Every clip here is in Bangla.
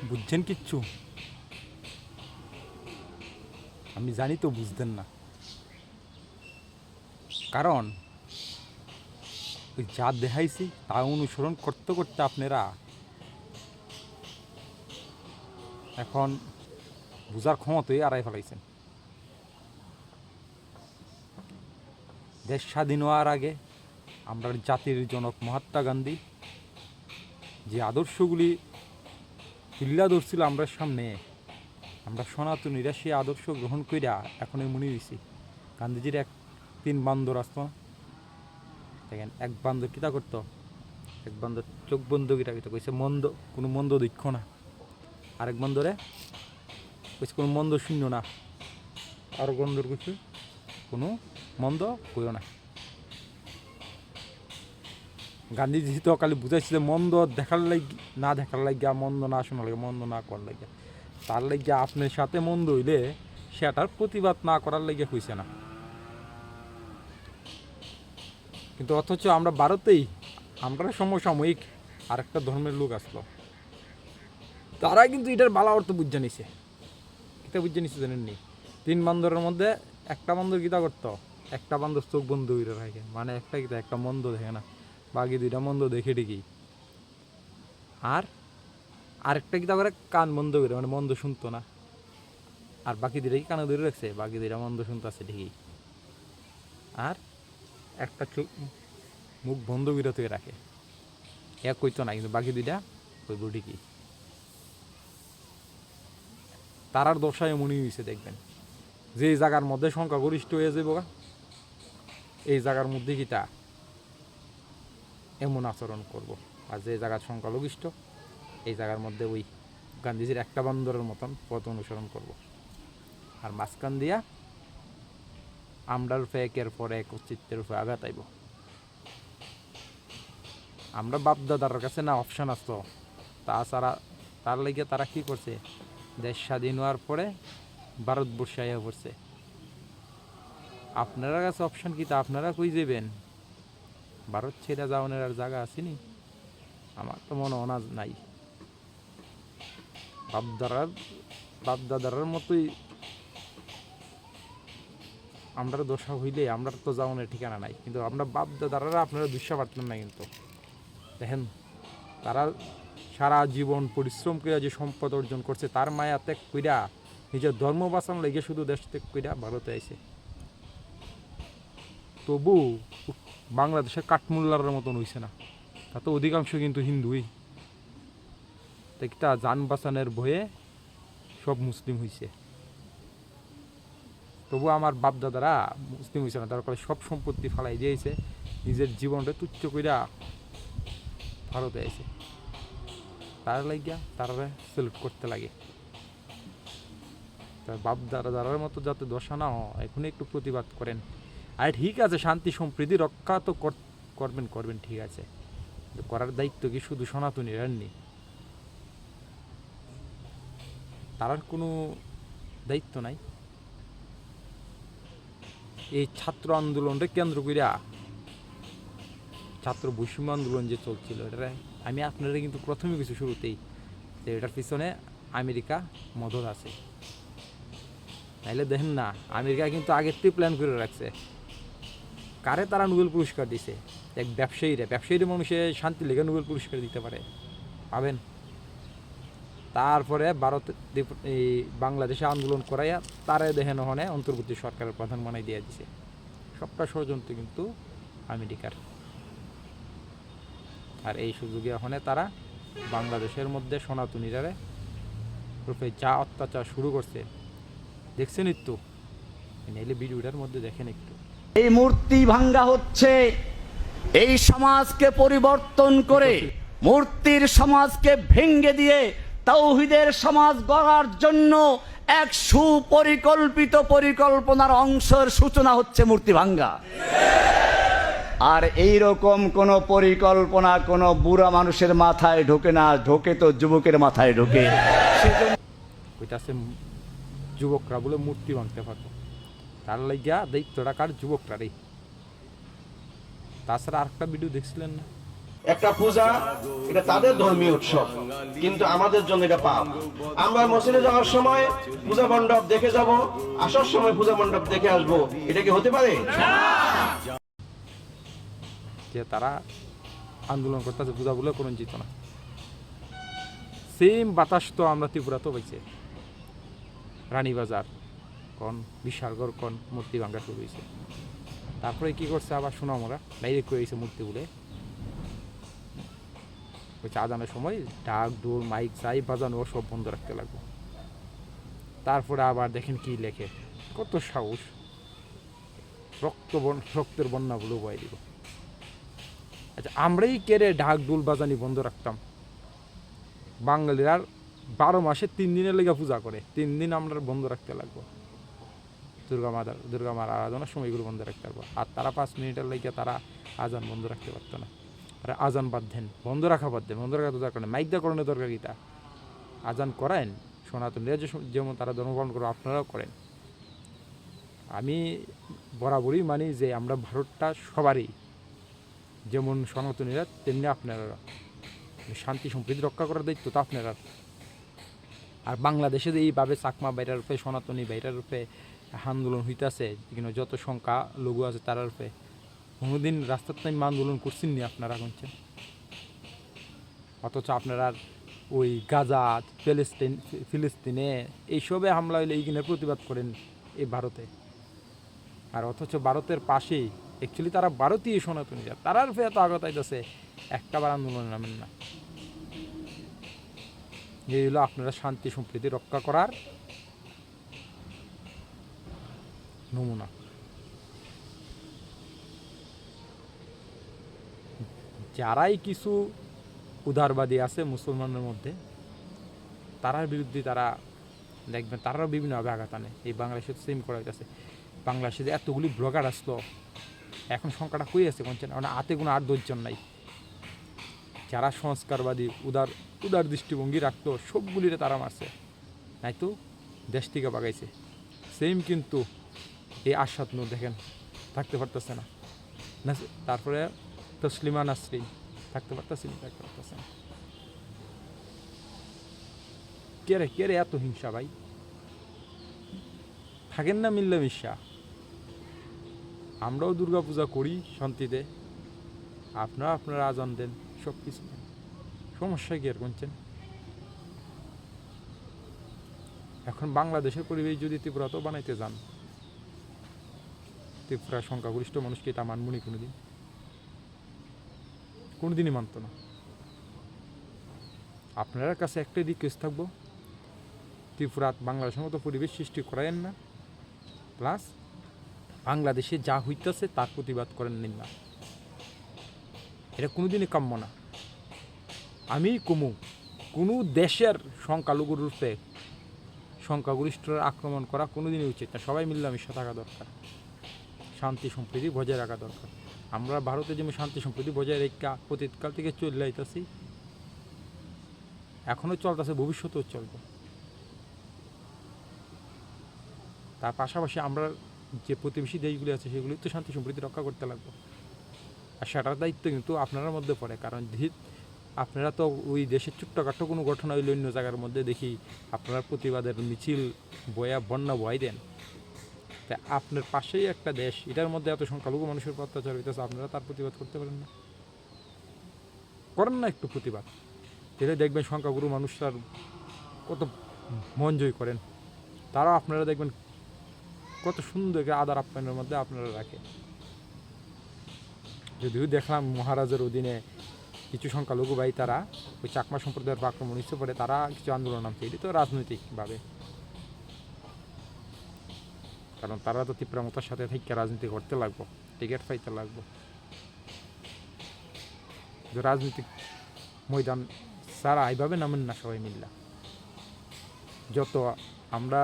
বুঝছেন কিচ্ছু? আমি জানি তো বুঝতেন না, কারণ ওই যা দেখাইছি তা অনুসরণ করতে করতে আপনারা এখন বুঝার ক্ষমতাই আড়াই ফেলাইছেন। দেশ স্বাধীন হওয়ার আগে আমরা জাতির জনক মহাত্মা গান্ধী যে আদর্শগুলি তুলিয়া ধরছিল আমরা সামনে, আমরা সনাতনীরা সেই আদর্শ গ্রহণ কইরা এখন মনে হয়েছি। গান্ধীজির তিন বান্দর আসতো, দেখেন এক বান্দর কিতা করতো, এক বান্দর চোখ বন্ধ কিটা কিতা কইছে মন্দ, কোনো মন্দ দক্ষ না। আরেক বন্দরে কইছে কোনো মন্দ শূন্য না। আর বন্দর কইছে কোনো মন্দ কইও না। গান্ধীজি তো কালি বুঝাইছিল মন্দ দেখার লাগি না দেখার লাগিয়া, মন্দ না শোনার লাগে, মন্দ না করার লাগিয়া। তার লাগিয়া আপনার সাথে মন্দ হইলে সেটার প্রতিবাদ না করার লাগিয়া হইছে না। কিন্তু অথচ আমরা ভারতেই আমরা সমসাময়িক আরেকটা ধর্মের লোক আসলো, তারা কিন্তু এটার বালা অর্থ বুঝে নিছে। কিতা বুঝে নিছে জানেননি? তিন বান্দরের মধ্যে একটা বান্দর কিতা করতো, একটা বান্দর চোখ বন্ধ হইরে রাখে, মানে একটা কিতা একটা মন্দ দেখে না, বাকি দুইটা মন্দ দেখে ঠিকই। আর আরেকটা কিতা করে কান বন্ধ করে, মানে মন্দ শুনতো না। আর বাকি দুইটা কি কানে ধরে রাখছে, বাকি দুইটা মন্দ শুনতে আছে ঠিকই। আর একটা চোখ মুখ বন্ধ করে তুই রাখে, এক কইতো না, কিন্তু বাকি দুইটা কইব ঠিকই। তারার দশায় মনে হয়েছে দেখবেন, যে জায়গার মধ্যে সংখ্যাগরিষ্ঠ হয়ে যাবো এই জায়গার মধ্যে কি তা এমন আচরণ করব। আর যে জায়গার সংখ্যালঘিষ্ঠ এই জায়গার মধ্যে ওই গান্ধীজির একটা বান্দরের মতন পথ অনুসরণ করব। আর মাঝখান দিয়া আমরার রূপে একের পর এক অস্তিত্বের রূপে আঘাত আইব। আমরা বাপদাদার কাছে না অপশান আসতো, তাছাড়া তার লেগে তারা কি করছে, দেশ স্বাধীন হওয়ার পরে ভারতবর্ষে আইয়া পড়ছে। আপনারা কাছে অপশান কি তা আপনারা কই যাবেন? ভারত ছেড়ে যাওয়ার আর জায়গা আসেনি? আমার তো মনে অনাজ নাই। বাপদাদার মতোই আমরা দশা হইলে আমরা তো যাওয়ানোর ঠিকানা নাই। কিন্তু আমরা বাপদাদারা আপনারা দুঃসা পারতেন না। কিন্তু দেখেন, তারা সারা জীবন পরিশ্রম করে যে সম্পদ অর্জন করছে, তার মায়া ত্যাগ কইরা নিজের ধর্ম বাঁচানো লেগে শুধু দেশ ত্যাগ কইরা ভারতে আইছে। তবু বাংলাদেশের কাঠমোল্লার মতন হইছে না, তাতে অধিকাংশ কিন্তু হিন্দুই। একটা যান বাঁচানোর ভয়ে সব মুসলিম হইছে। তবু আমার বাপদাদারা মুসলিম হইছে না, তারপরে সব সম্পত্তি ফালাই দিয়েছে, নিজের জীবনটা তুচ্ছ কইরা ভারতে আইছে। তার লাগিয়া তারা সেলুট করতে লাগে। তার বাপদাদার মতো যাতে দশা না হয়, এখন একটু প্রতিবাদ করেন। আর ঠিক আছে, শান্তি সম্প্রীতি রক্ষা তো করবেন ঠিক আছে, করার দায়িত্ব কি শুধু সনাতনীর নেই? তার কোনো দায়িত্ব নাই? এই ছাত্র আন্দোলনটা কেন্দ্র করিয়া, ছাত্র বৈষম্য আন্দোলন যে চলছিল, এটা আমি আপনারা কিন্তু প্রথমে কিছু শুরুতেই যে এটার পিছনে আমেরিকা মদত আছে। তাইলে দেখেন না, আমেরিকা কিন্তু আগের থেকে প্ল্যান করে রাখছে। কারে তারা নোবেল পুরস্কার দিছে? এক ব্যবসায়ীরা মানুষের শান্তি লেগে নোবেল পুরস্কার দিতে পারে, পাবেন? তারপরে ভারত এই বাংলাদেশে আন্দোলন করাইয়া তারে দেখেন ওখানে অন্তর্বর্তী সরকারের প্রধান বানাই দিয়ে দিছে। সবটা ষড়যন্ত্র কিন্তু আমেরিকার। আর এই সুযোগে ওখানে তারা বাংলাদেশের মধ্যে সনাতনীরারে রূপে যা অত্যাচার শুরু করছে, দেখছেন একটু? নাইলে ভিডিওটার মধ্যে দেখেন একটু। এই মূর্তি ভাঙ্গা হচ্ছে, এই সমাজকে পরিবর্তন করে মূর্তির সমাজকে ভেঙ্গে দিয়ে তাওহীদের সমাজ গড়ার জন্য এক সুপরিকল্পিত পরিকল্পনার অংশের সূচনা হচ্ছে মূর্তি ভাঙ্গা। আর এই রকম কোন পরিকল্পনা কোন বুড়া মানুষের মাথায় ঢোকে না, ঢোকে তো যুবকের মাথায় ঢোকে। ওইটা আছে যুবকরা বলে মূর্তি ভাঙতে পারবো, তার লাগিয়া দায়িত্বটা কার? যুবকরারই। তাছাড়া আরেকটা ভিডিও দেখছিলেন না, একটা পূজা, এটা তাদের ধর্মীয় উৎসব, কিন্তু আমাদের জন্য এটা পাপ। আমরা মসজিদে যাওয়ার সময় পূজা মণ্ডপ দেখে যাব, আসার সময় পূজা মণ্ডপ দেখে আসবো, এটা কি হতে পারে? যে তারা আন্দোলন করতেছে পূজা বলে কোনো জিত না। সেম বাতাস তো আমরা ত্রিপুরাতেও পাইছে। রানীবাজার কোন, বিশালগড় কোন মূর্তি ভাঙ্গা শুরু হয়েছে। তারপরে কি করছে আবার সোনামরা ডাইরেক্ট করে দিয়েছে মূর্তি বলে। ওই আজানের সময় ঢাক ঢোল মাইক চাই বাজানো সব বন্ধ রাখতে লাগবে। তারপরে আবার দেখেন কি লেখে, কত সাহস, রক্তের বন্যাগুলো বয়ে দিব। আচ্ছা, আমরাই কেড়ে ঢাক ঢোল বাজানি বন্ধ রাখতাম। বাঙালিরা 12 মাসে 3 দিনের লেগে পূজা করে, 3 দিন আমরা বন্ধ রাখতে লাগবো। দুর্গা মার আরাধনার সময় এগুলো বন্ধ রাখতে পারবো। আর তারা 5 মিনিটের লেগে তারা আজান বন্ধ রাখতে পারতো না। আর আজান বাদ দেন, বন্ধ রাখা বাদ দেন, বন্ধ রাখা তো দরকার নেই, মাইক দা করানোর দরকার কি? তা আজান করেন, সনাতনীরা যেমন তারা ধর্মপালন করে আপনারাও করেন। আমি বরাবরই মানি যে আমরা ভারতটা সবারই, যেমন সনাতনীরা তেমনি আপনারা। শান্তি সম্প্রীতি রক্ষা করার দায়িত্ব তো আপনারা। আর বাংলাদেশে যে এইভাবে চাকমা বাইরের রূপে, সনাতনী বাইরের রূপে আন্দোলন হইতেছে, কিন্তু যত সংখ্যা লঘু আছে তার রূপে কোনোদিন রাস্তার টাইম আন্দোলন করছেন নি আপনারা করছেন। অথচ আপনারা ওই গাজা, ফিলিস্তিনে এইসবে হামলা হইলে এইখানে প্রতিবাদ করেন এই ভারতে। আর অথচ ভারতের পাশেই অ্যাকচুয়ালি তারা ভারতীয় সনাতনীরা, তারার ফে এত আগত আইতেছে, একটাবার আন্দোলনে নামেন না। এই হলো আপনারা শান্তি সম্প্রীতি রক্ষা করার নমুনা। যারাই কিছু উদারবাদী আছে মুসলমানের মধ্যে, তারার বিরুদ্ধে তারা দেখবেন তারাও বিভিন্নভাবে আঘাত আনে। এই বাংলাদেশে সেম করা হইতেছে। বাংলাদেশে যে এতগুলি ব্লগার আসলো, এখন সংখ্যাটা কই আছে কোনছেন, মানে হাতে কোনো 8-10 জন নাই। যারা সংস্কারবাদী উদার দৃষ্টিভঙ্গি রাখতো সবগুলিরে তারা মারছে, নাই তো দেশ থেকে বাগাইছে। সেম কিন্তু এই আশাদ নূর দেখেন থাকতে পারতেছে না, তারপরে তসলিমা নাসরিন থাকতে পারতেছে না। কে রে এত হিংসা ভাই? থাকেন না মিল্লামিশা। আমরাও দুর্গা পূজা করি শান্তিতে, আপনারা আজান দেন, সব কিছু সমস্যা কি আর করছেন? এখন বাংলাদেশের পরিবেশ যদি ত্রিপুরাতেও বানাইতে যান, ত্রিপুরার সংখ্যাগরিষ্ঠ মানুষকে তা মানবনি কোনোদিনই মানত না। আপনার কাছে একটাই রিকোয়েস্ট থাকবো, ত্রিপুরাত বাংলাদেশের মতো পরিবেশ সৃষ্টি করায়েন না, প্লাস বাংলাদেশে যা হইতেছে তার প্রতিবাদ করেন নিন না। এটা কোনোদিনই কাম্য না। আমি কোনো দেশের সংখ্যালঘুর রূপে সংখ্যাগরিষ্ঠরা আক্রমণ করা কোনোদিনই উচিত না। সবাই মিল্লামিশা থাকা দরকার, শান্তি সম্প্রীতি বজায় রাখা দরকার। আমরা ভারতে যেমন শান্তি সম্প্রীতি বজায় রেখা অতীতকাল থেকে চলে আইতাছি, এখনও চলতেছে, ভবিষ্যতেও চলবে। তার পাশাপাশি আমরা যে প্রতিবেশী দেশগুলি আছে সেগুলি তো শান্তি সম্প্রীতি রক্ষা করতে লাগবে। আর সেটার দায়িত্ব কিন্তু আপনার মধ্যে পড়ে, কারণ আপনারা তো ওই দেশের ছোট্টখাটো কোনো ঘটনা হইলে অন্য জায়গার মধ্যে দেখি আপনারা প্রতিবাদের মিছিল বন্যা বয় দেন। তাই আপনার পাশেই একটা দেশ, এটার মধ্যে এত সংখ্যালঘু মানুষের অত্যাচার হইতেছে, আপনারা তার প্রতিবাদ করতে পারেন না? করেন না একটু প্রতিবাদ, তাহলে দেখবেন সংখ্যাগুরু মানুষরা কত মন জয় করেন। তারাও আপনারা দেখবেন কত সুন্দর আদার আপ্যায়নের মধ্যে আপনারা রাখে। যদিও দেখলাম মহারাজের অধীনে কিছু সংখ্যালঘু ভাই তারা ওই চাকমা সম্প্রদায়ের আক্রমণ ইচ্ছে পরে তারা কিছু আন্দোলন নামছে, এটি তো রাজনৈতিকভাবে, কারণ তারা তো তীব্রমতার সাথে থেকে রাজনীতি করতে লাগবো, টিকিট পাইতে লাগবো। রাজনৈতিক ময়দান সারা এইভাবে নামেন না সবাই মিল্লা। যত আমরা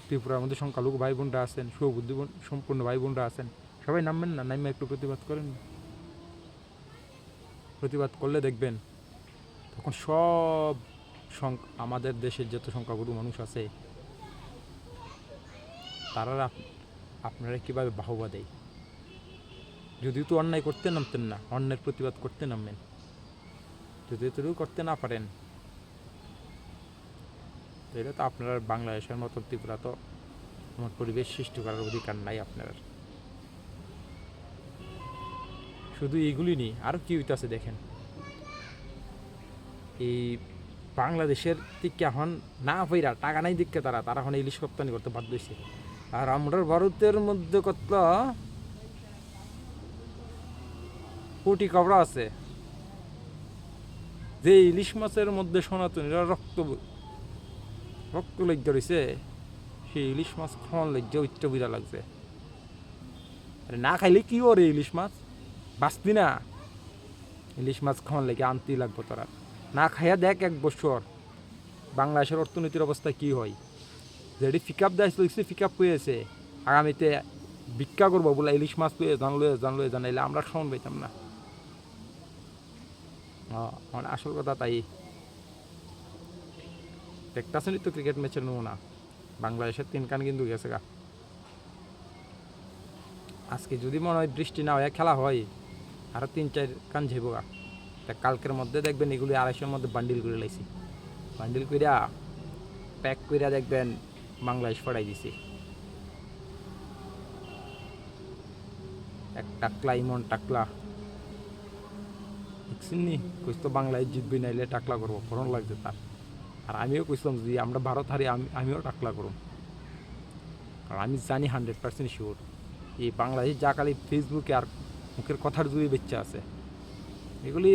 ত্রিপুরার মধ্যে সংখ্যালঘু ভাই বোনরা আছেন, সুবুদ্ধি সম্পূর্ণ ভাই বোনরা আছেন, সবাই নামবেন না, নামে একটু প্রতিবাদ করেন। প্রতিবাদ করলে দেখবেন তখন সব আমাদের দেশের যত সংখ্যাগুরু মানুষ আছে তারা আপনারা কীভাবে বাহবা দেয়। যদিও তো অন্যায় করতে নামতেন না, অন্যায়ের প্রতিবাদ করতে নামবেন। যদি এতটুকু করতে না পারেন, এটা তো আপনার বাংলাদেশের মতো ত্রিপুরা তো এমন পরিবেশ সৃষ্টি করার অধিকার নাই আপনার। শুধু এইগুলি নেই, আরও কি হইতেছে দেখেন। এই বাংলাদেশের থেকে এখন না হইরা টাকা নাই দিকে তারা এখন ইলিশ রপ্তানি করতে বাধ্য হয়েছে। আর আমরা ভারতের মধ্যে কত কোটি কবরা আছে, যে ইলিশ মাছের মধ্যে সনাতনীরা রক্ত লজ্জা রয়েছে, সেই ইলিশ মাছ খাওয়ান লজ্জা উচ্চ বিড়া লাগছে। আরে না খাইলে কি ওরে ইলিশ মাছ বাঁচতি না, ইলিশ মাছ খাওয়ান লেগে আনতেই লাগবো তোরা। না খাইয়া দেখ 1 বছর বাংলাদেশের অর্থনীতির অবস্থা কি হয়। যেটি পিক আপ দেয় পিক আপ হয়েছে, আগামীতে ভিক্ষা করবো বলে ইলিশ মাছ লয়ে জানাইলে আমরা খাওয়ান পাইতাম না। মানে আসল কথা তাই। দেখতেছেনই তো ক্রিকেট ম্যাচের নমুনা, বাংলাদেশের 3 কান কিন্তু গেছে গা। আজকে যদি মনে হয় বৃষ্টি না হয়ে খেলা হয়, আরও 3-4 কান যাইব গা। তা কালকের মধ্যে দেখবেন এগুলি 250-এর মধ্যে বান্ডিল করে লাইছি, বান্ডিল কইরা প্যাক কইরা দেখবেন বাংলাদেশ পড়াই দিছি। এক টাকলা ইমন টাকলা দেখছেননি, কইস তো বাংলাদেশ জিতবি, নাইলে টাকলা করবো, ফরন লাগছে তার। আর আমিও কইছিলাম যদি আমরা ভারত হারি আমিও টাকলা করব। আর আমি জানি 100% শিওর এই বাংলাদেশ যা খালি ফেসবুকে আর মুখের কথার জুড়ে বেচ্চা আছে, এগুলি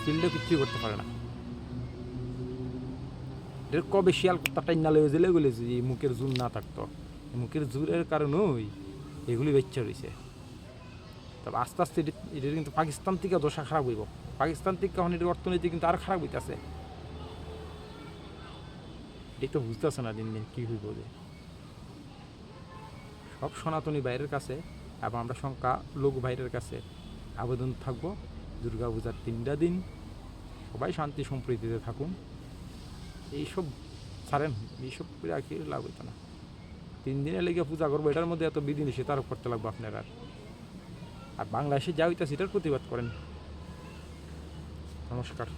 ফিল্ডে কিছুই করতে পারে না। এর কবে শিয়াল কুত্তাটাই না লেগে গেলে এগুলি যদি মুখের জোর না থাকতো, মুখের জোরের কারণেই এগুলি বেচ্চা রয়েছে। তবে আস্তে আস্তে এটা কিন্তু পাকিস্তান থেকে দশা খারাপ হইব, পাকিস্তান থেকে এখন এটার অর্থনীতি কিন্তু আর খারাপ হইতেছে। এটাই তো বুঝতেছে না দিন দিন কী হইব। যে সব সনাতনী বাইরের কাছে এবং আমরা সংখ্যা লোক বাইরের কাছে আবেদন থাকবো, দুর্গা পূজার 3টা দিন সবাই শান্তি সম্প্রীতিতে থাকুন। এইসব ছাড়েন, এইসব করে আর কি লাভ হইতো না। 3 দিনে লেগে পূজা করবো, এটার মধ্যে এত বিধিনিষেধ আরোপ করতে লাগবো আপনার। আর বাংলাদেশে যা হইতেছে এটার প্রতিবাদ করেন। নমস্কার।